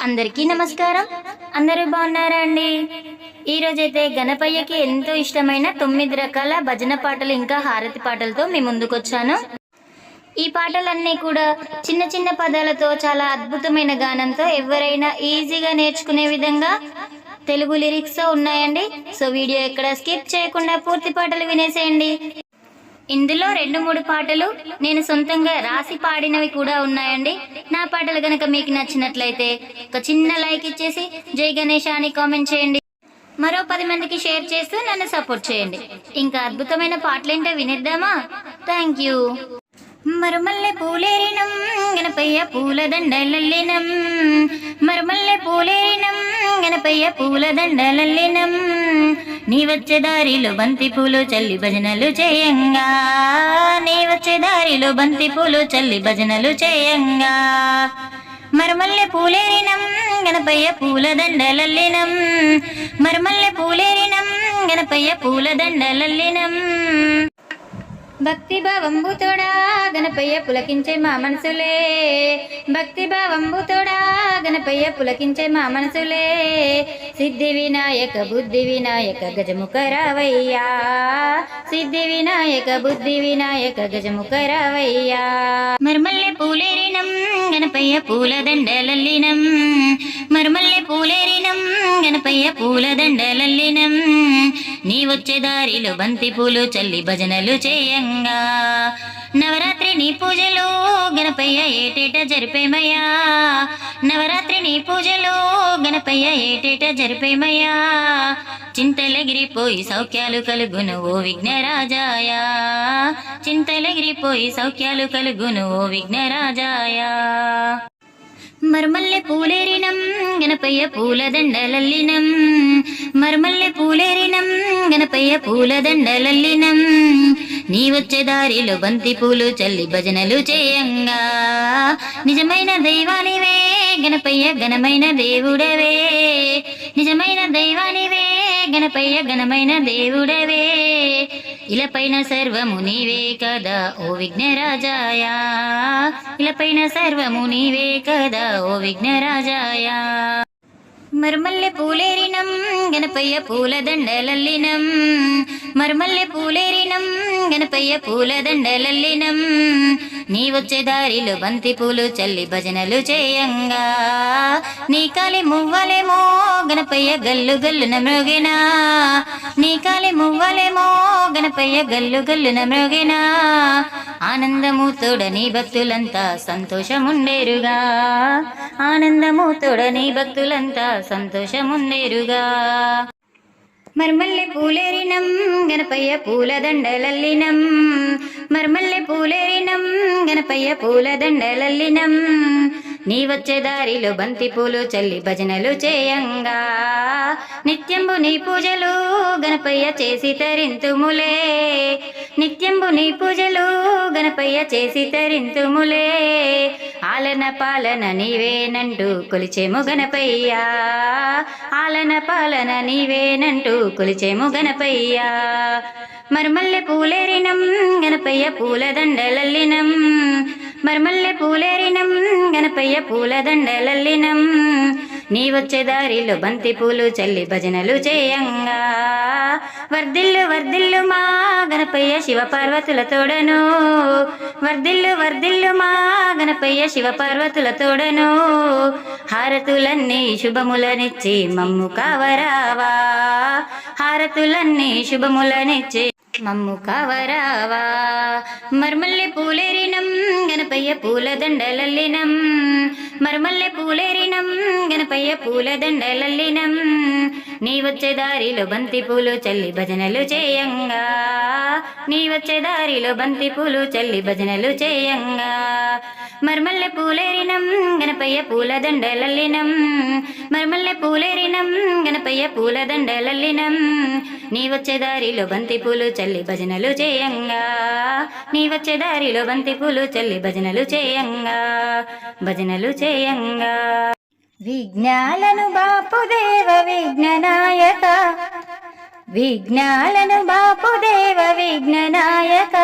అందరికీ నమస్కారం. అందరూ బాగున్నారా అండి? ఈరోజైతే గణపయ్యకి ఎంతో ఇష్టమైన 9 రకాల భజన పాటలు ఇంకా హారతి పాటలతో మీ ముందుకొచ్చాను. ఈ పాటలన్నీ కూడా చిన్న చిన్న పదాలతో చాలా అద్భుతమైన గానంతో ఎవరైనా ఈజీగా నేర్చుకునే విధంగా తెలుగు లిరిక్స్తో ఉన్నాయండి. సో వీడియో ఎక్కడ స్కిప్ చేయకుండా పూర్తి పాటలు వినేసేయండి. ఇందులో 2-3 పాటలు నేను సొంతంగా రాసి పాడినవి కూడా ఉన్నాయండి. నా పాటలు గనక మీకు నచ్చినట్లయితే ఒక చిన్న లైక్ ఇచ్చేసి జై గణేష అని కామెంట్ చేయండి. మరో 10 మందికి షేర్ చేస్తూ నన్ను సపోర్ట్ చేయండి. ఇంకా అద్భుతమైన పాటలేంటో వినేద్దామా? Thank you. మరుమల్లె పూలేరినం గణపయ్య పూలదండలల్లినం, మరుమల్లె పూలేరినం గణపయ్య పూలదండలల్లినం, నీ వచ్చే దారిలో బంతి పూలు చల్లి భజనలు చేయంగా, నీ వచ్చే దారిలో బంతి పూలు చల్లి భజనలు చేయంగా, మరుమల్లె పూలేరినం గణపయ్య పూలదండలల్లినం, మరుమల్లె పూలేరినం గణపయ్య పూలదండలల్లినం, భక్తి భావంబు తోడా గణపయ్య పులకించే మా మనసులే, భక్తి భావంబు తోడా గణపయ్య పులకించే మా మనసులే, సిద్ధి వినాయక బుద్ధి వినాయక గజముఖ రావయ్యా, సిద్ధి వినాయక బుద్ధి వినాయక గజముఖ రావయ్యా, మరుమల్లె పూలేరినం గణపయ్య పూలదండలల్లినం, మరుమల్లె పూలేరినం గణపయ్య పూలదండలల్లినం, నీ వచ్చే దారిలో బంతి పూలు చల్లి భజనలు చేయంగా, నవరాత్రి నీ పూజలు గణపయ్య ఏటేట జరిపేమయ్యా, నవరాత్రి నీ పూజలు గణపయ్య ఏటేట జరిపేమయ్యా, చింతలగిరిపోయి సౌఖ్యాలు కలుగును ఓ విఘ్నరాజాయ, చింతలగిరిపోయి సౌఖ్యాలు కలుగును ఓ విఘ్నరాజాయ, మరుమల్లె పూలేరినం గణపయ్య పూలదండలల్లినం, మరుమల్లె పూలేరినం గణపయ్య పూలదండలల్లినం, నీ వచ్చే దారిలో బంతి పూలు చల్లి భజనలు చేయంగా, నిజమైన దైవానివే గణపయ్య ఘనమైన దేవుడవే, నిజమైన దైవానివే గణపయ్య ఘనమైన దేవుడవే, ఇలపైన సర్వము నీవే కదా ఓ విఘ్నరాజాయ, ఇలపైన సర్వము నీవే కదా ఓ విఘ్నరాజాయ, మరుమల్లె పూలేరినం గణపయ్య పూలదండలల్లినం, మరుమల్లె పూలేరినం గణపయ్య పూలదండలల్లినం, నీ వచ్చే దారిలో బంతి పూలు చల్లి భజనలు చేయంగా, నీ కాలి మువ్వలేమో గణపయ్య గల్లు గల్లున మ్రోగెనా, నీ కాలి మువ్వలేమో గణపయ్య గల్లు గల్లున మ్రోగెనా, ఆనందము తోడ నీ భక్తులంతా సంతోషముండేరుగా, ఆనందము తోడ నీ భక్తులంతా సంతోషముండేరుగా, మరుమల్లె పూలేరినం గణపయ్య పూలదండలల్లినం, మరుమల్లె పూలేరినం గణపయ్య పూలదండలల్లినం, నీ వచ్చే దారిలో బంతి పూలు చల్లి భజనలు చేయంగా, నిత్యంబు నీ పూజలు గణపయ్య చేసి తరింతుములే, నిత్యంబు నీ పూజలు గణపయ్య చేసి తరింతుములే, ఆలన పాలన నీవేనంటూ కొలిచేము గణపయ్య, ఆలన పాలన నీవేనంటూ కొలిచేము గణపయ్య, మరుమల్లె పూలేరినం గణపయ్య పూలదండలల్లినం, మరుమల్లె పూలేరినం గణపయ్య పూలదండలల్లినం, నీ వచ్చే దారిలో బంతి పూలు చల్లి భజనలు చేయంగా, వర్ధిల్లు వర్ధిల్లు మా గణపయ్య శివ పార్వతుల తోడను, వర్ధిల్లు వర్ధిల్లు మా గణపయ్య శివ పార్వతుల తోడను, హారతులన్నీ శుభములనిచ్చి మమ్ము కావరావా, హారతులన్నీ శుభములనిచ్చి మమ్ము కావరావా, మరుమల్లె పూలేరినం గణపయ్య పూలదండలల్లినం, మరుమల్లె పూలేరినం గణపయ్య పూలదండలల్లినం, నీ వచ్చే దారిలో బంతి పూలు చల్లి భజనలు చేయంగా, నీ వచ్చే దారిలో బంతి పూలు చల్లి భజనలు చేయంగా, మరుమల్లె పూలేరినం గణపయ్య పూలదండలల్లినం, మరుమల్లె పూలేరినం గణపయ్య పూలదండలల్లినం, నీ వచ్చే దారిలో బంతి పూలు చల్లి భజనలు చేయంగా, నీ వచ్చే దారిలో బంతి పూలు చల్లి భజనలు చేయంగా, భజనలు చేయంగా, విఘ్నాలను బాపుదేవ విఘ్ననాయక, విఘ్నాలను బాపుదేవ విఘ్ననాయక,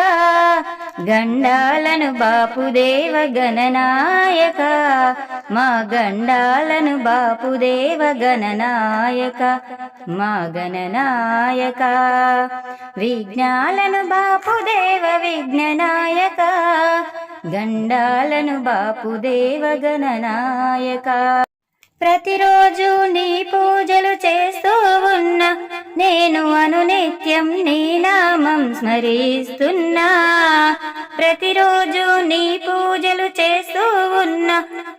గండాలను బాపుదేవ గణనాయక, మా గండాలను బాపుదేవ గణనాయక, మా గణనాయక. విఘ్నాలను బాపుదేవ విఘ్ననాయక, గండాలను బాపుదేవ గణనాయక. ప్రతిరోజు నీ పూజలు చేస్తూ ఉన్నా, నేను అనునిత్యం నీ నామం స్మరిస్తున్నా. ప్రతిరోజు నీ పూజలు చేస్తూ ఉన్నా,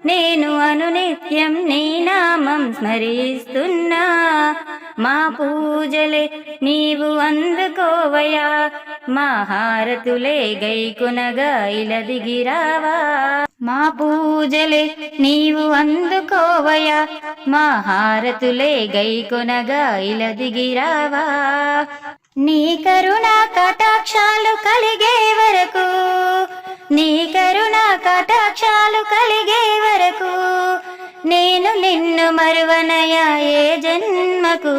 నేను అనునిత్యం నీ నామం స్మరిస్తున్నా. మా పూజలే నీవు అందుకోవయా, మా హారతులే గైకొనగా ఇలా దిగిరావా. మా పూజలే నీవు అందుకోవయా, మా హారతులే గైకొనగా ఇలా దిగిరావా. నీ కరుణ కటాక్షాలు కలిగే వరకు, నీ కరుణ కటాక్షాలు కలిగే వరకు, నేను నిన్ను మరువనయా ఏ జన్మకు.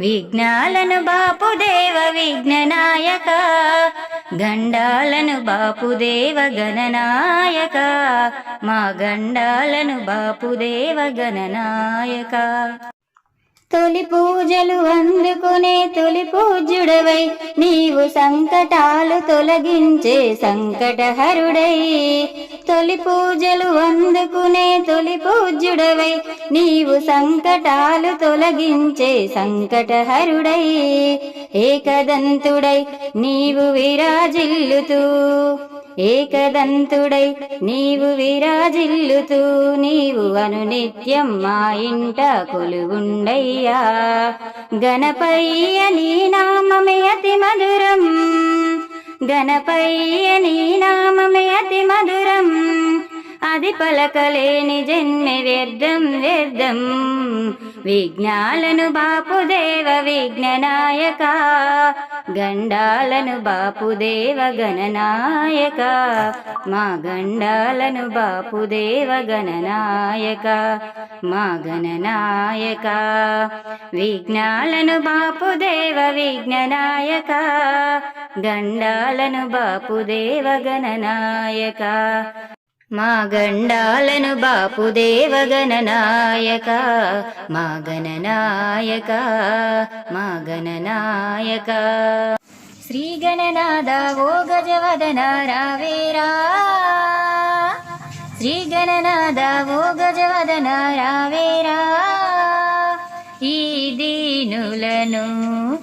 విఘ్నాలను బాపుదేవ విఘ్ననాయక, గండాలను బాపుదేవ గణనాయక, మా గండాలను బాపుదేవ గణనాయక. తొలి పూజలు అందుకునే తొలి పూజ్యుడవై, నీవు సంకటాలు తొలగించే సంకటహరుడై. తొలి పూజలు అందుకునే తొలి పూజ్యుడవై, నీవు సంకటాలు తొలగించే సంకటహరుడై. ఏకదంతుడై నీవు విరాజిల్లుతూ, ఏకదంతుడై నీవు విరాజిల్లుతూ, నీవు అనునిత్యం మా ఇంట కొలువుండయ్యా. గణపయ్య నీ నామమే అతి మధురం, గణపయ్య నీ నామమే అతి మధురం, అది పలకలేని జన్మె వ్యర్థం వ్యర్థం. విఘ్నాలను బాపుదేవ విఘ్ననాయక, గండాలను బాపుదేవ గణనాయక, మా గండాలను బాపుదేవ గణనాయక, మా గణనాయక. విఘ్నాలను బాపుదేవ విఘ్ననాయక, గండాలను బాపుదేవ గణనాయక, మా గండాలను బాపుదేవ గణనాయక, మా గణనాయక, మా గణనాయక. శ్రీ గణనాథ ఓ గజవదన రావేరా, శ్రీ గణనాథ ఓ గజవదన రావేరా. ఈ దీనులను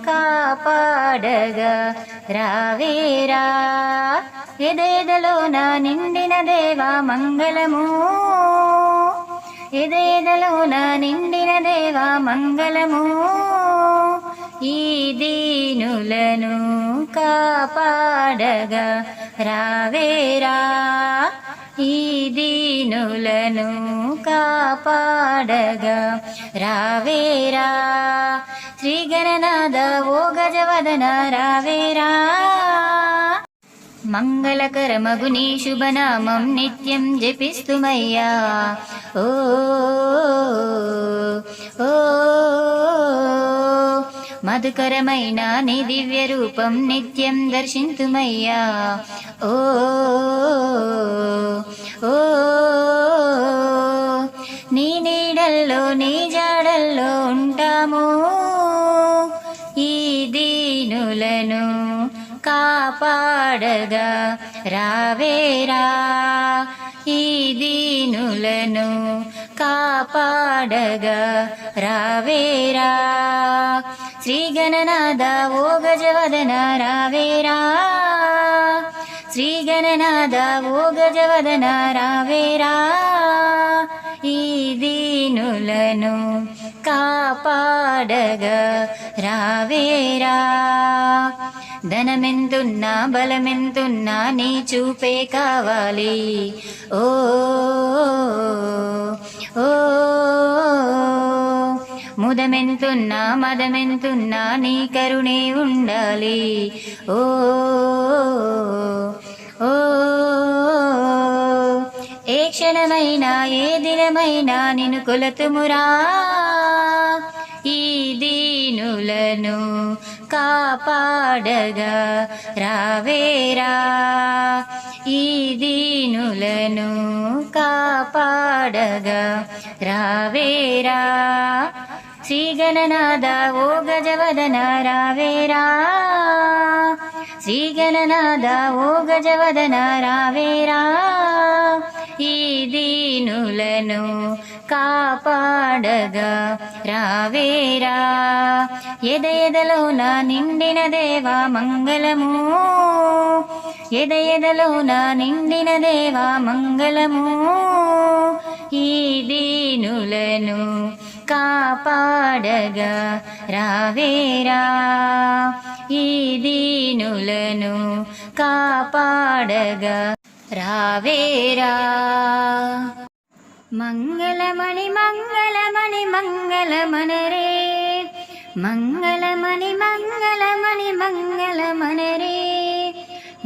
కాపాడగా రావేరా. ఎదేదలోన నిండిన దేవా మంగళము, ఎదేదలోన నిండిన దేవా మంగళము. ఈ దీనులను కాపాడగా రావేరా, ఈ దీనులను కాపాడగా రావేరా. శ్రీ గణనాథ ఓ గజవదన రావేరా. మంగళకరమగు నీ శుభనామం నిత్యం జపిస్తుమయ్యా. ఓ ఓ మధుకరమైన నీ దివ్య రూపం నిత్యం దర్శింతుమయ్యా. ఓ ఓ నీ నీడల్లో నీ జాడల్లో ఉంటాము. ఈ దీనులను కాపాడగా రావేరా, ఈ దీనులను కాపాడగా రావేరా. శ్రీ గణనాథ ఓ గజవదన రావేరా, శ్రీ గణనాథ ఓ గజవదన రావేరా. ఈ దీనులను కాపాడగా రావేరా. ధనమెంతున్నా బలమెంతున్నా నీ చూపే కావాలి. ఓ ఓ ముదమెంతున్నా మదమెంతున్నా నీ కరుణే ఉండాలి. ఓ ఓ ఏ క్షణమైనా ఏ దినమైనా నిన్ను కొలతుమురా. ఈ దీనులను కాపాడగా రావేరా, ఈ దీనులను కాపాడగా రావేరా. శ్రీ గణనాథ ఓ గజవదన రావేరా, శ్రీ గణనాథ ఓ గజవదన రావేరా. ఈ దీనులను కాపాడగా రావేరా. ఎదెదలోన నిండిన దేవా మంగళము, ఎదెదలోన నిండిన దేవా మంగళము. ఈ దీనులను కాపాడగా రావేరా, ఈ దీనులను కాపాడగా రావేరా. మంగళమణి మంగళమణి మంగళమనరే, మంగళమణి మంగళమణి మంగళమనరే.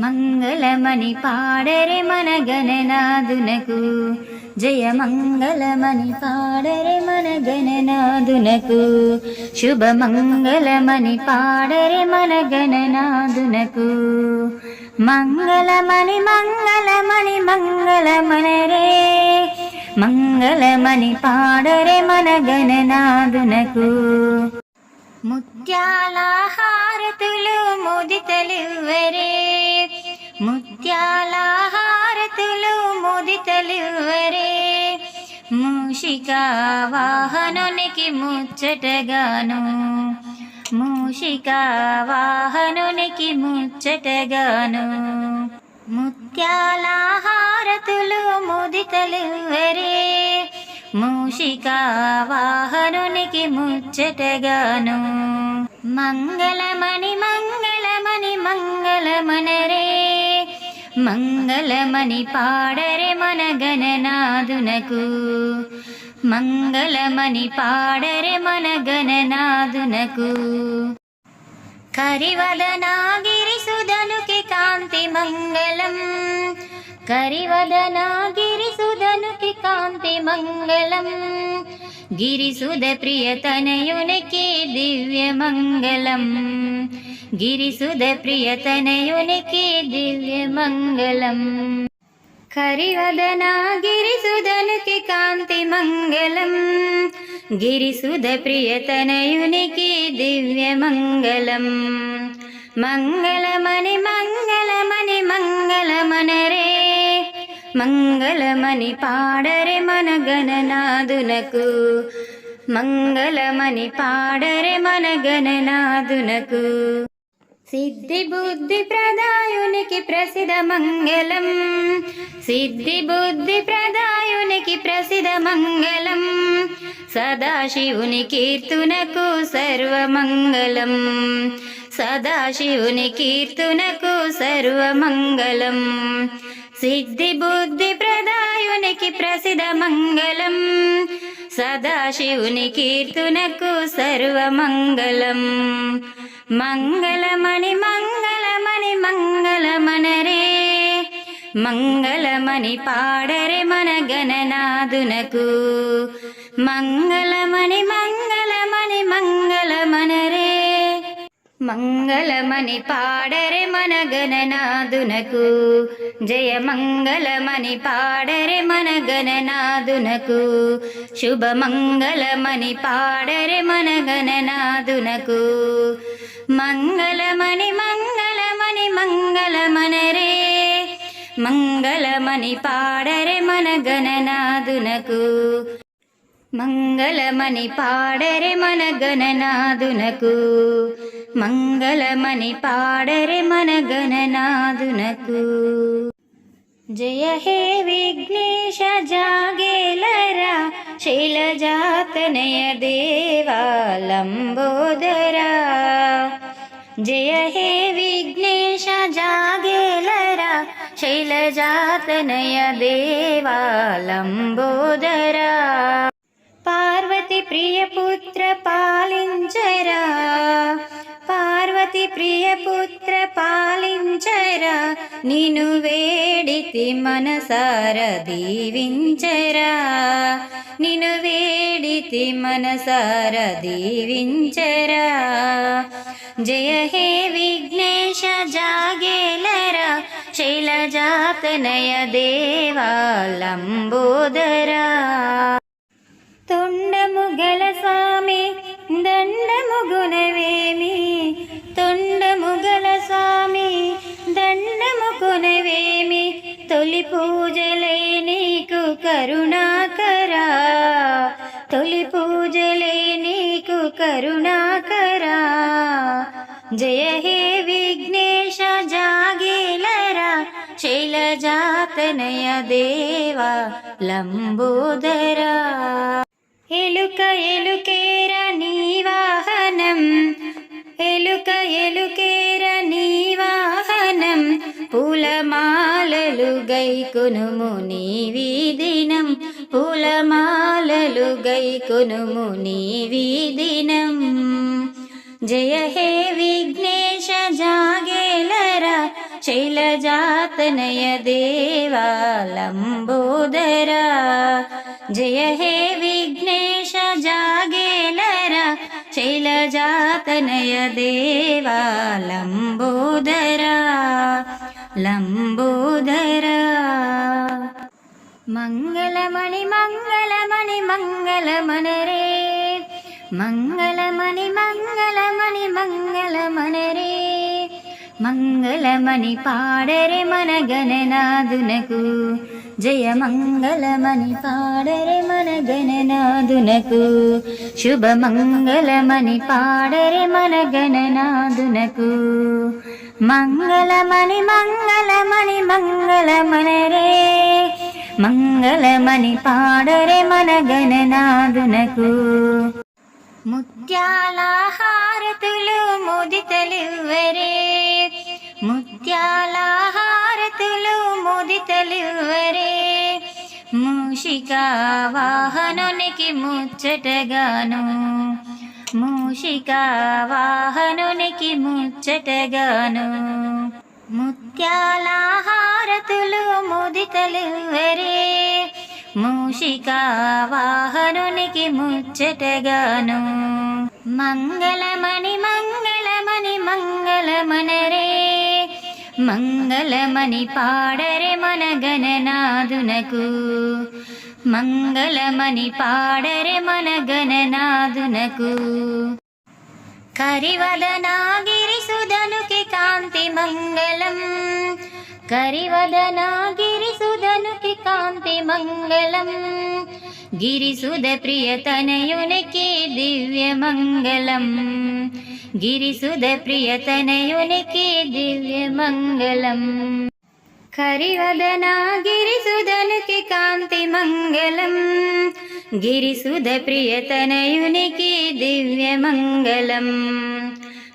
మంగళమణి పాడరే మన గణనాథునకు, జయ మంగళమణి పాడరే మన గణనాథునకు. శుభ మంగళమణి పాడరే మన గణనాథునకు. మంగళమణి మంగళమణి మంగళమనరే, మంగళమణి పాడరే మన గణనాథునకు. ముత్యాల హారతులు ముదితలివ్వరే, ముత్యాల హారతులు ముదితలివ్వరే. మూషిక వాహనునికి ముచ్చటగాను, మూషిక వాహనునికి ముచ్చటగాను. ముత్యాల హారతులు ముదితలివ్వరే, మూషిక వాహనునికి ముచ్చటగాను. మంగళమణి మంగళమణి మంగళమనరే, మంగళమణి పాడరే మన గణనాథునకు, మంగళమణి పాడరే మన గణనాథునకు. కరివదనాగిరి సుధనుకి కాంతి మంగళం, కరివదనాగిరి సుధనుకి కాంతి మంగళం. గిరిసుధ ప్రియతనయునికి దివ్య మంగళం, గిరిసుధ ప్రియతనయునికి దివ్య మంగళం. కరివదనాగిరి సుధనుకి కాంతి మంగళం, గిరిసుధ ప్రియతనయునికి దివ్య మంగళం. మంగళమణి మంగళమణి మంగళమనరే, మంగళమణి పాడరే మన గణనాథునకు, మంగళమణి పాడరే మన గణనాథునకు. సిద్ధి బుద్ధి ప్రదాయునికి ప్రసిద్ధ మంగళం, సిద్ధి బుద్ధి ప్రదాయునికి ప్రసిద్ధ మంగళం. సదాశివుని కీర్తునకు సర్వమంగళం, సదాశివుని కీర్తునకు సర్వమంగళం. సిద్ధి బుద్ధి ప్రదాయునికి ప్రసిద్ధ మంగళం, సదాశివుని కీర్తునకు సర్వమంగళం. మంగళమణి మంగళమణి మంగళమనరే, మంగళమణి పాడరే మన గణనాథునకు, మంగళమణి మంగళమణి మంగళమనరే. మంగళమణి పాడరే మన గణనాథునకు, జయ మంగళమణి పాడరే మన గణనాథునకు. శుభ మంగళమణి పాడరే మన గణనాథునకు. మంగళమణి మంగళమణి మంగళమనరే, మంగళమణి పాడరే మన గణనాథునకు, మంగళమణి పాడరే మన గణనాథునకు, మంగళమణి పాడరే మన గణనాథునకు. జయ హే విఘ్నేశ జాగేలరా, శైలజాతనయ దేవా లంబోదరా. జయ హే విఘ్నేశ జాగేలరా, శైలజాతనయ దేవా లంబోదరా. పార్వతి ప్రియపుత్ర పాలించరా, పార్వతి ప్రియపుత్ర పాలించరా. నిను వేడితి మనసార దీవించరా, నిను వేడి ప్రీతి మనసార దీవించరా జయ హే విఘ్నేశ జాగేలరా శైలజాతనయ దేవా లంబోదరా తొండముగల స్వామి దండముగునవేమి తొండముగల స్వామి దండముగునవేమి తొలి పూజలే నీకు కరుణాకరా తొలి పూజలే నీకు కరుణాకరా జయ హే విఘ్నేశ జాగేలరా శైలజాతనయ దేవా లంబోదరా ఎలుక ఎలుకేర నీ వాహనం ఎలుక ఎలుకేర నీ వాహనం పూలమాలలు గైకొనుము నీవి దినం పూలమాలలు గైకొనుము నీవి దినం జయ హే విఘ్నేశ జాగేలరా శైలజాతనయ దేవా లంబోదరా జయ హే విఘ్నేశ జాగేలరా శైలజాతనయ దేవా లంబోదరా లంబోదరా మంగళమణి మంగళమణి మంగళమనరే మంగళమణి మంగళమణి మంగళమనరే మంగళమణి పాడరే మన గణనాదునకు జయ మంగళమణి పాడరే మన గణనాదునకు శుభ మంగళమణి పాడరే మన గణనాదునకు మంగళమణి మంగళమణి మంగళమనరే మంగళమణి పాడరే మన గణనాదునకు ముత్యాల హారతులు ముదితలివ్వరే ముత్యాల హారతులు ముదితలివ్వరే మూషిక వాహనునికి ముచ్చటగాను మూషిక వాహనునికి ముచ్చటగాను ముత్యాల హారతులు ముదితలివ్వరే మూషిక వాహనునికి ముచ్చటగాను మంగళమణి మంగళమణి మంగళమనరే మంగళమణి పాడరే మన గణనాదునకు మంగళమణి పాడరే మన గణనాదునకు కరివదనాగిరి సుధనుకి కాంతి మంగళం కరివదనాగిరి సుధనుకి కాంతి మంగళం గిరిసుద ప్రియతనయునికి దివ్య మంగళం గిరిసుద ప్రియతనయునికి దివ్య మంగళం కరివదనాగిరి సుధనుకి కాంతి మంగళం గిరిసుద ప్రియతనయునికి దివ్య మంగళం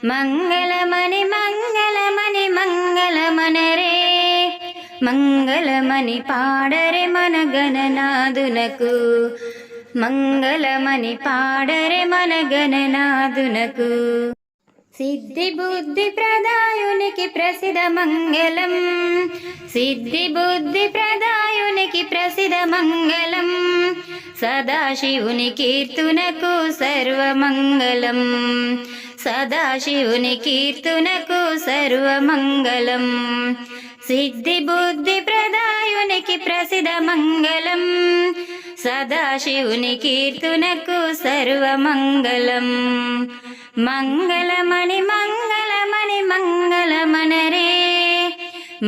మంగళమణి మంగళమణి మంగళమనరే మంగళమణి పాడరే మన గణనాదునకు మంగళమణి పాడరే మన గణనాదునకు సిద్ధి బుద్ధి ప్రదాయునికి ప్రసిద్ధ మంగళం సిద్ధి బుద్ధి ప్రదాయునికి ప్రసిద్ధ మంగళం సదాశివుని కీర్తునకు సర్వమంగళం సదాశివుని కీర్తునకు సర్వమంగళం సిద్ధి బుద్ధి ప్రదాయునికి ప్రసిద్ధ మంగళం సదాశివుని కీర్తునకు సర్వమంగళం మంగళమణి మంగళమణి మంగళమనరే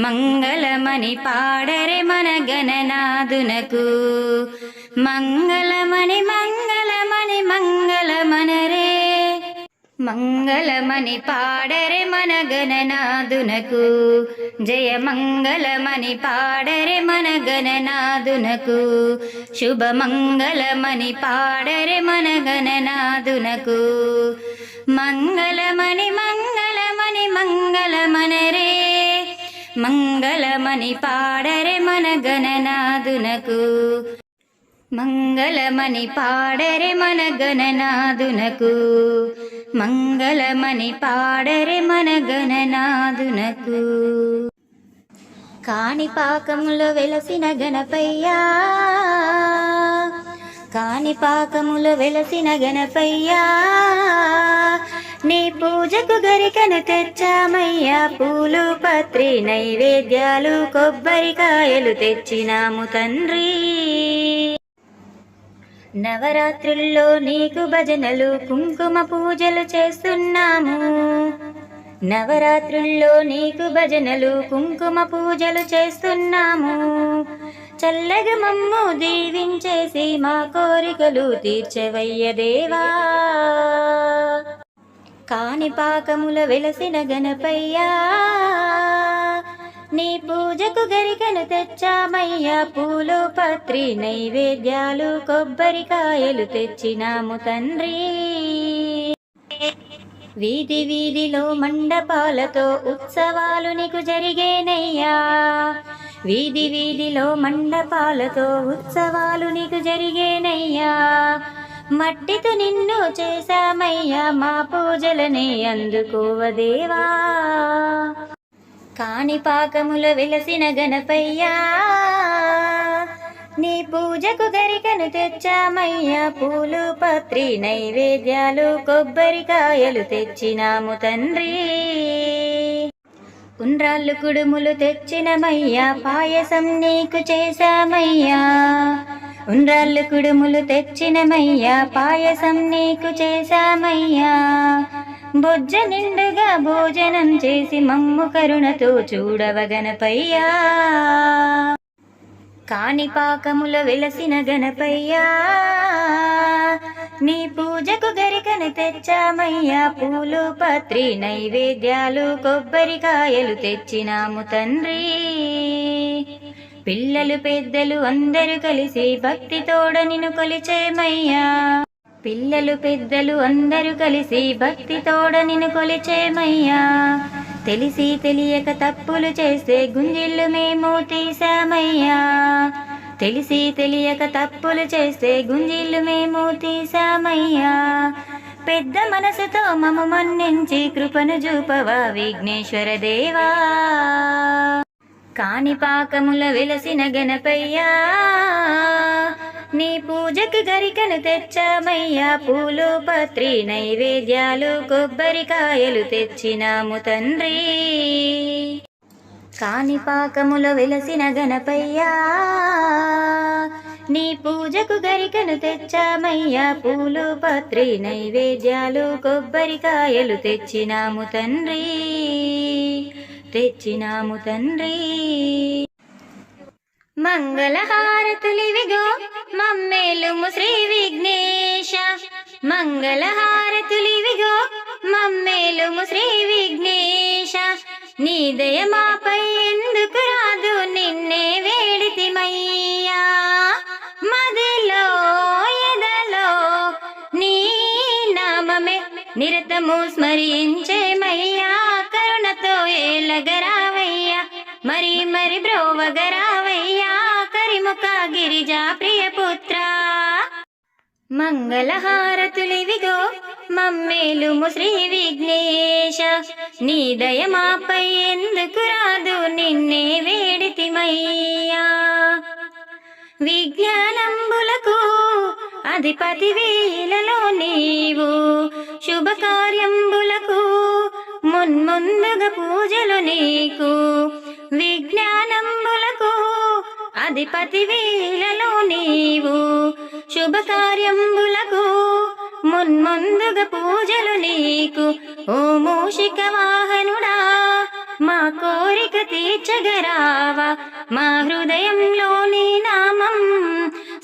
మంగళమణి పాడరే మన గణనాదునకు మంగళమణి మంగళమణి మంగళమనరే మంగళమణి పాడరే మన గణనాదునకు జయ మంగళమణి పాడరే మన గణనాదునకు శుభ మంగళమణి పాడరే మన గణనాదునకు మంగళమణి మంగళమణి మంగళమనరే మంగళమణి పాడరే మన గణనాదునకు మంగళమణి పాడరే మన గణనాదునకు మంగళమణి పాడరే మన గణనాదునకు కాణిపాకంలో వెలసిన గణపయ్యా కాణిపాకములో వెలసిన గణపయ్యా నీ పూజకు గరికను తెచ్చామయ్యా, పూలు పత్రి నైవేద్యాలు కొబ్బరికాయలు తెచ్చినాము తండ్రి. నవరాత్రుల్లో నీకు భజనలు కుంకుమ పూజలు చేస్తున్నాము, నవరాత్రుల్లో నీకు భజనలు కుంకుమ పూజలు చేస్తున్నాము. చల్లగా మమ్ము దీవించేసి మా కోరికలు తీర్చవయ్య దేవా. కాణిపాకముల వెలసిన గణపయ్యా నీ పూజకు గరికను తెచ్చామయ్యా, పూలు పత్రి నైవేద్యాలు కొబ్బరికాయలు తెచ్చినాము తండ్రి. వీధి వీధిలో మండపాలతో ఉత్సవాలు నీకు జరిగేనయ్యా, వీధి వీధిలో మండపాలతో ఉత్సవాలు నీకు జరిగేనయ్యా. మట్టితో నిన్ను చేశామయ్యా, మా పూజలనే అందుకోవదేవా. కాణిపాకములో వెలసిన గణపయ్యా నీ పూజకు గరికను తెచ్చామయ్యా, పూలు పత్రి నైవేద్యాలు కొబ్బరికాయలు తెచ్చినాము తండ్రి. ఉండ్రాళ్ళు కుడుములు తెచ్చినమయ్యా, పాయసం నీకు చేశామయ్యా, ఉండ్రాళ్ళు కుడుములు తెచ్చినమయ్యా, పాయసం నీకు చేశామయ్యా. బొజ్జ నిండుగా భోజనం చేసి మమ్ము కరుణతో చూడవ గణపయ్యా. కాణిపాకములో వెలసిన గణపయ్యా నీ పూజకు గరికను తెచ్చామయ్యా, పూలు పత్రి నైవేద్యాలు కొబ్బరికాయలు తెచ్చినాము తండ్రి. పిల్లలు పెద్దలు అందరూ కలిసి భక్తితోడ నిన్ను కొలిచేమయ్యా, పిల్లలు పెద్దలు అందరూ కలిసి భక్తితోడ నిన్ను కొలిచేమయ్యా. తెలిసి తెలియక తప్పులు చేస్తే గుంజిళ్ళు మేము తీసామయ్యా, తెలిసి తెలియక తప్పులు చేస్తే గుంజిళ్ళు మేము తీసామయ్యా. పెద్ద మనసుతో మమ్ము మన్నించి కృపను చూపవా విఘ్నేశ్వర దేవా. కాణిపాకములో వెలసిన గణపయ్యా నీ పూజకు గరికను తెచ్చామయ్యా, పూలు పత్రి నైవేద్యాలు కొబ్బరికాయలు తెచ్చినాము తండ్రి. కాణిపాకములో వెలసిన గణపయ్యా నీ పూజకు గరికను తెచ్చామయ్యా, పూలు పత్రి నైవేద్యాలు కొబ్బరికాయలు తెచ్చినాము తండ్రి, తెచ్చినాము తండ్రి. మంగళహారతులివిగో మమ్మేలుము శ్రీ విఘ్నేశ, మంగళహారతులివిగో మమ్మేలుము శ్రీ విఘ్నేశ. నీ దయ మాపై ఎందుకు రాదు నిన్నే వేడితిమయ్యా, మదిలో ఎదలో నీ నామమే నిరతము స్మరించేమయ్యా. కరుణతో ఏలగరావయ్యా, మరి మరి బ్రోవగరావయ్యా, కరిముఖ గిరిజా ప్రియపుత్ర. మంగళహారతులివిగో మమ్మేలుము శ్రీ విఘ్నేశ, నీ దయ మాపై ఎందుకు రాదు నిన్నే వేడితిమయ్యా. విజ్ఞానంబులకు అధిపతి వీలలో నీవు, శుభకార్యంబులకు మున్ముందుగా పూజలు నీకు. విజ్ఞానంబులకు అధిపతి వీలలో నీవు, శుభకార్యంబులకు మున్ముందుగా పూజలు నీకు. ఓ మూషిక వాహనుడా మా కోరిక తీర్చగరావా, మా హృదయంలో నీ నామం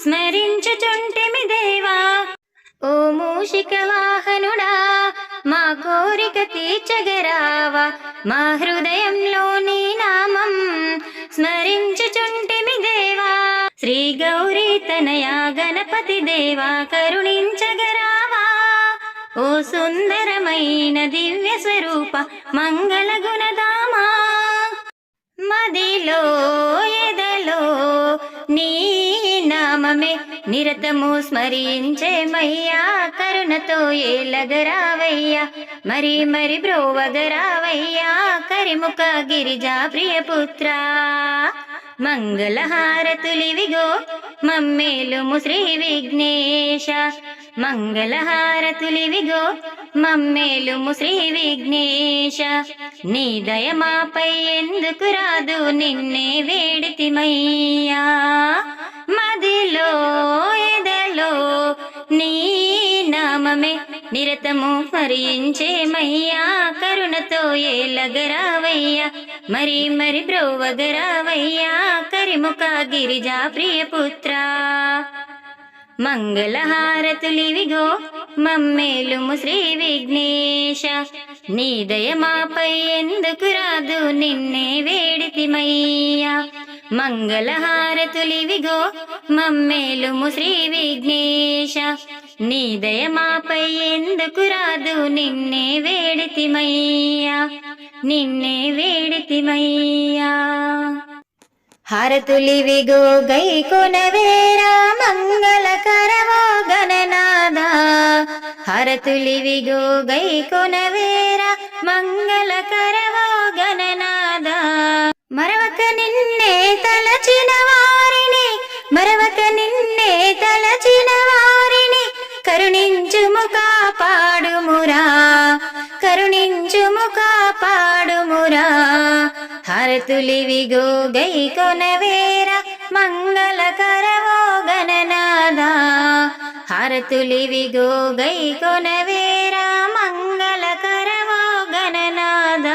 స్మరించుచుంటిమి దేవా. ఓ మూషిక వాహనుడా మా కోరిక తీర్చగరావా, మా హృదయంలో నీ నామం స్మరించుచుంటిమి దేవా. శ్రీ గౌరీ తనయా గణపతి దేవా కరుణించగరావా, ఓ సుందరమైన దివ్య స్వరూప మంగళ గుణధామా. మదిలో ఎదలో నీ నామమే నిరతము స్మరించేమయ్యా. కరుణతో ఏలగరావయ్యా, మరి మరి బ్రోవగరావయ్యా, కరిముఖ గిరిజా ప్రియపుత్ర. మంగళహారతులివిగో మమ్మేలుము శ్రీ విఘ్నేశ. మంగళహారతులివిగో మమ్మేలుము శ్రీ విఘ్నేశ. నీ దయ మాపై ఎందుకు రాదు, నిన్నే వేడితిమయ్యా. మదిలో ఎదలో నీ నామమే నిరతము స్మరించేమయ్యా. కరుణతో ఏలగరావయ్యా, మరి మరి బ్రోవగరావయ్యా. కరిముఖ గిరిజా ప్రియపుత్ర. మంగళహారతులివిగో మమ్మేలుము శ్రీ విఘ్నేశ. నీ దయ మాపై ఎందుకు రాదు, నిన్నే వేడితిమయ్యా. మంగళహారతులివిగో మమ్మేలుము శ్రీ విఘ్నేశ. నీ దయ మాపై ఎందుకు రాదు, నిన్నే వేడితిమయ్యా, నిన్నే వేడితిమయ్యా. హారతులివిగో గైకొనవేరా మంగళకరవో గణనాద. హారతులివిగో గైకొనవేరా మంగళకరవో గణనాద. మరవక నిన్నే తలచిన వారిని, మరవక నిన్నే తలచిన వారిని కరుణించుము కాపాడుమురా, కరుణించుము కాపాడుమురా. హారతులివిగో గైకొనవేరా మంగళకరవో గణనాద. హారతులివిగో గైకొనవేరా మంగళకరవో గణనాద.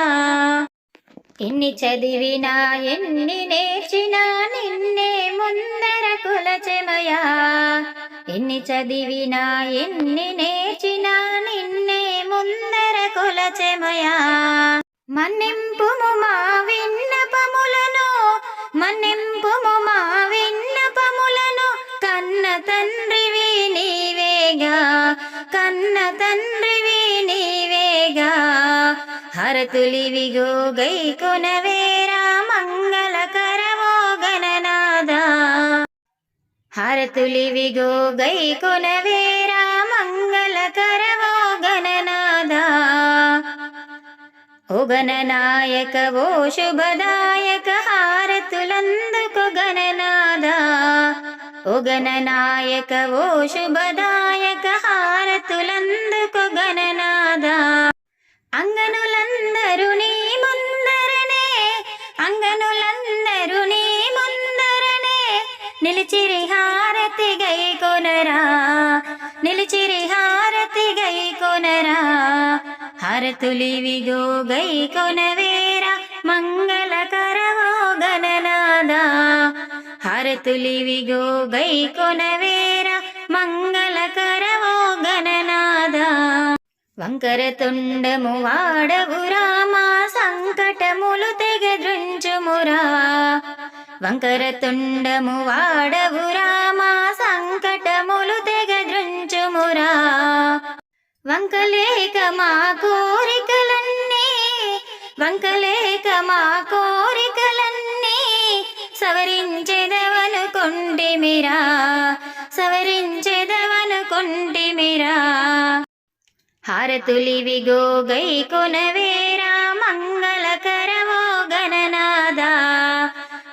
ఎన్ని చదివినా ఎన్ని నేర్చినా నిన్నే ముందర కొలచెమయా. ఎన్ని చదివినా ఎన్ని నేర్చినా నిన్నే ముందర కొలచెమయా. మన్నింపుము మా విన్నపములను, మన్నింపుము మా విన్నపములను. కన్న తండ్రివి నీవేగా, కన్న తండ్రివి నీవేగా. హారతులివిగో గైకొనవేరా మంగళకరవో గణనాద. హారతులివిగో గైకొనవేరా మంగళకరవో గణనాద. ఓ గణనాయక ఓ శుభదాయక హారతులందుకో గణనాద. ఓ గణనాయక ఓ శుభదాయక హారతులందుకో గణనాద. అంగనులందరూ నీ ముందరనే, అంగనులందరూ నీ ముందరనే నిలిచిరి హారతి గైకొనరా, నిలిచిరి హారతి గైకొనరా. హారతులివిగో గైకొనవేరా మంగళకరవో గణనాద. హారతులివిగో గైకొనవేరా మంగళకరవో గణనాద. వంకర తుండము వాడవురా మా సంకటములు తెగద్రుంచుమురా. వంకర తుండము వాడవురా మా సంకటములు తెగద్రుంచుమురా. వంకలేక మా కోరికలన్నీ, వంకలేక మా కోరికలన్నీ సవరించెదవనుకొంటిమిరా, సవరించెదవనుకొంటిమిరా. హారతులివిగో గైకొనవేరా మంగళకరవో గణనాద.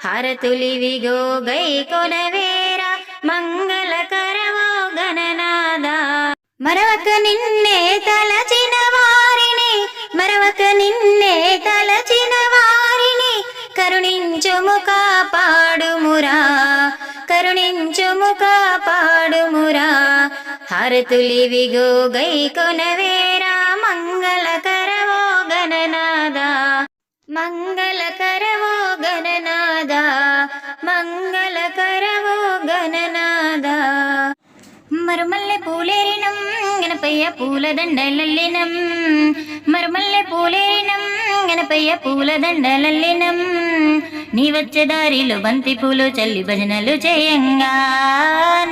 హారతులివిగో గైకొనవేరా మంగళకరవో గణనాద. మరవక నిన్నే తలచిన వారిని, మరవక నిన్నే తలచిన వారిని కరుణించుము కాపాడుమురా, కరుణించుము కాపాడుమురా. హారతులివిగో గైకొనవేరా మంగళకరవో గణనాద. మంగళకరవో గణనాద, మంగళకరవో గణనాద. మరుమల్లె పూలేరినం గణపయ్య పూలదండలల్లినం, మరుమల్లె పూలేరినం గణపయ్య పూలదండలల్లినం. నీ వచ్చే దారిలో బంతి పూలు చల్లి భజనలు చేయంగా,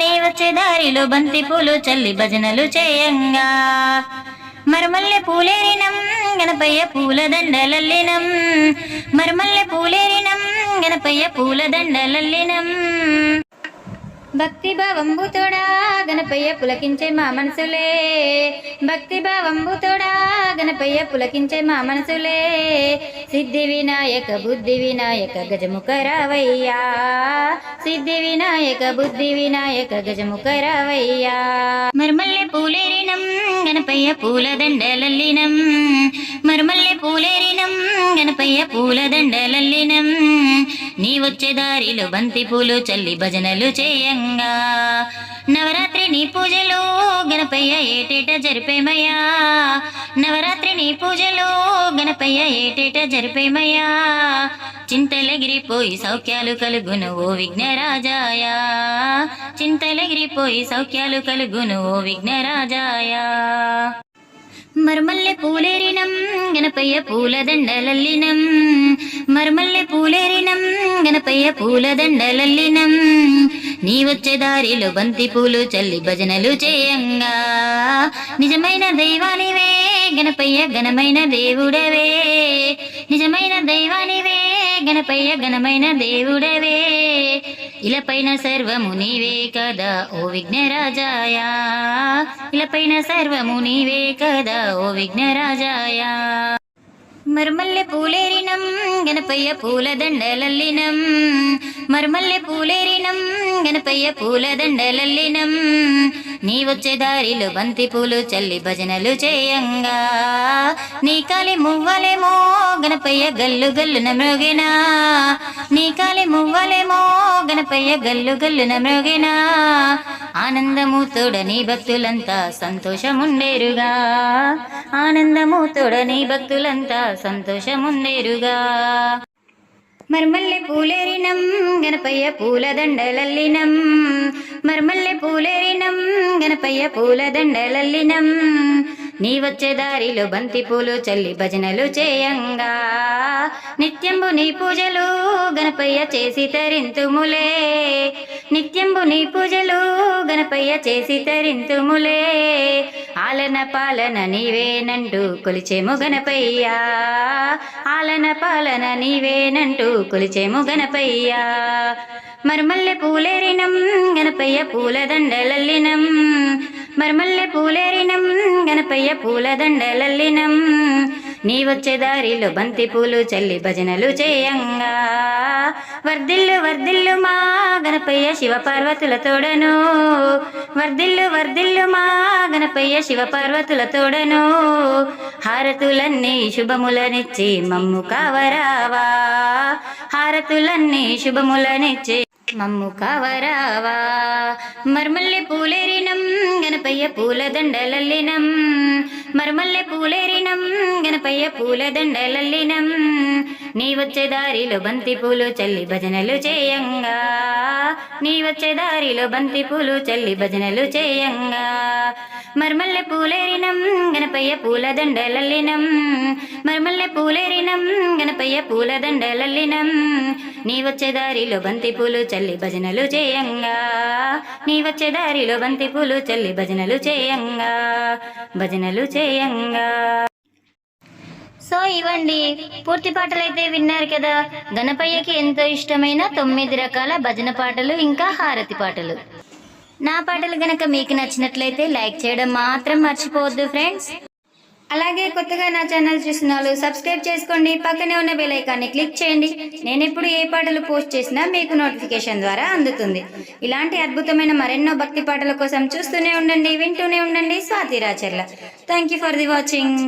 నీ వచ్చే దారిలో బంతి పూలు చల్లి భజనలు చేయంగా. మరుమల్లె పూలేరినం గణపయ్య పూలదండలల్లినం, మరుమల్లె పూలేరినం గణపయ్య పూలదండలల్లినం. భక్తి భావంబుతోడా గణపయ్య పులకించే మా మనసులే, భక్తి భావంబుతోడా గణపయ్య పులకించే మా మనసులే. సిద్ధి వినాయక బుద్ధి వినాయక గజముఖ రావయ్యా, సిద్ధి వినాయక బుద్ధి వినాయక గజముఖ రావయ్యా. మరుమల్లె పూలేరినం గణపయ్య పూల దండలల్లినం, మరుమల్లె పూలేరినం గణపయ్య పూల దండలల్లినం. నీ వచ్చే దారిలో బంతి పూలు చల్లి భజనలు చేయంగా, నవరాత్రి నీ పూజలు గణపయ్య ఏటేట జరిపేమయ్యా, నవరాత్రి నీ పూజలు గణపయ్య ఏటేట జరిపేమయ్యా. చింతలెగిరిపోయి సౌఖ్యాలు కలుగును ఓ విఘ్నరాజాయ, చింతలెగిరిపోయి సౌఖ్యాలు కలుగును ఓ విఘ్నరాజాయ. మరుమల్లె పూలేరినం గణపయ్య పూల దండలల్లినం, మరుమల్లె పూలేరినం గణపయ్య పూల దండలల్లినం. నీ వచ్చే దారిలో బంతి పూలు చల్లి భజనలు చేయంగా, నిజమైన దైవానివే గణపయ్య ఘనమైన దేవుడవే, నిజమైన దైవానివే గణపయ్య ఘనమైన దేవుడవే. ఇలపైన సర్వము నీవే కదా ఓ విఘ్నరాజాయ, ఇలపైన సర్వము నీవే కదా ఓ విఘ్నరాజాయ. మరుమల్లె పూలేరినం గణపయ్య పూల దండలల్లినం, మరుమల్లె పూలేరినం గణపయ్య పూల దండలల్లినం. నీ వచ్చే దారిలో బంతి పూలు చల్లి భజనలు చేయంగా, నీ కాలి మువ్వలేమో గణపయ్య గల్లు గల్లున మ్రోగెనా, నీ కాలి మువ్వలేమో గణపయ్య గల్లు గల్లున మ్రోగెనా. ఆనందము తోడ నీ భక్తులంతా సంతోషముండేరుగా, ఆనందము తోడ నీ భక్తులంతా సంతోషముండేరుగా. మరుమల్లె పూలేరినం గణపయ్య పూల దండలల్లినం, మరుమల్లె పూలేరినం గణపయ్య పూల దండలల్లినం. నీ వచ్చే దారిలో బంతి పూలు చల్లి భజనలు చేయంగా, నిత్యంబు నీ పూజలు గణపయ్య చేసి తరింతుములే, నిత్యంబు నీ పూజలు గణపయ్య చేసి తరింతుములే. ఆలన పాలన నీవేనంటూ కొలిచేము గణపయ్యా, ఆలన పాలన నీవేనంటూ కొలిచేము గణపయ్యా. మరుమల్లె పూలేరినం గణపయ్య పూల దండలల్లినం, మరుమల్లె పూలేరినం గణపయ్య పూల దండలల్లినం. నీ వచ్చే దారిలో బంతి పూలు చల్లి భజనలు చేయంగా, వర్ధిల్లు వర్ధిల్లు మా గణపయ్య శివ పార్వతుల తోడను, వర్ధిల్లు వర్ధిల్లు మా గణపయ్య శివ పార్వతుల తోడను. హారతులన్నీ శుభములనిచ్చి మమ్ము కావరావా, హారతులన్నీ శుభములనిచ్చి మమ్ము కావరావా. మరుమల్లె పూలేరినం గణపయ్య పూల దండలల్లినం, మరుమల్లె పూలేరినం గణపయ్య పూల దండలల్లినం. నీ వచ్చే దారిలో బంతి పూలు చల్లి భజనలు చేయంగా, నీ వచ్చే దారిలో బంతి పూలు చల్లి భజనలు చేయంగా. మరుమల్లె పూలేరినం గణపయ్య పూల దండలల్లినం, మరుమల్లె పూలేరినం గణపయ్య పూల దండలల్లినం. నీ వచ్చే దారిలో బంతి పూలు చల్లి భజనలు చేయంగా, నీ వచ్చే దారిలో బంతి పూలు చల్లి భజనలు చేయంగా, భజనలు చేయంగా. సో ఇవ్వండి పూర్తి పాటలు అయితే విన్నారు కదా. గణపయ్యకి ఎంతో ఇష్టమైన 9 రకాల భజన పాటలు ఇంకా హారతి పాటలు. నా పాటలు గనక మీకు నచ్చినట్లయితే లైక్ చేయడం మాత్రం మర్చిపోవద్దు ఫ్రెండ్స్. అలాగే కొత్తగా నా ఛానల్ చూసిన వాళ్ళు సబ్స్క్రైబ్ చేసుకోండి, పక్కనే ఉన్న బెల్ ఐకాన్ని క్లిక్ చేయండి. నేను ఎప్పుడు ఏ పాటలు పోస్ట్ చేసినా మీకు నోటిఫికేషన్ ద్వారా అందుతుంది. ఇలాంటి అద్భుతమైన మరెన్నో భక్తి పాటల కోసం చూస్తూనే ఉండండి, వింటూనే ఉండండి Swathi Racharla. Thank you for the watching.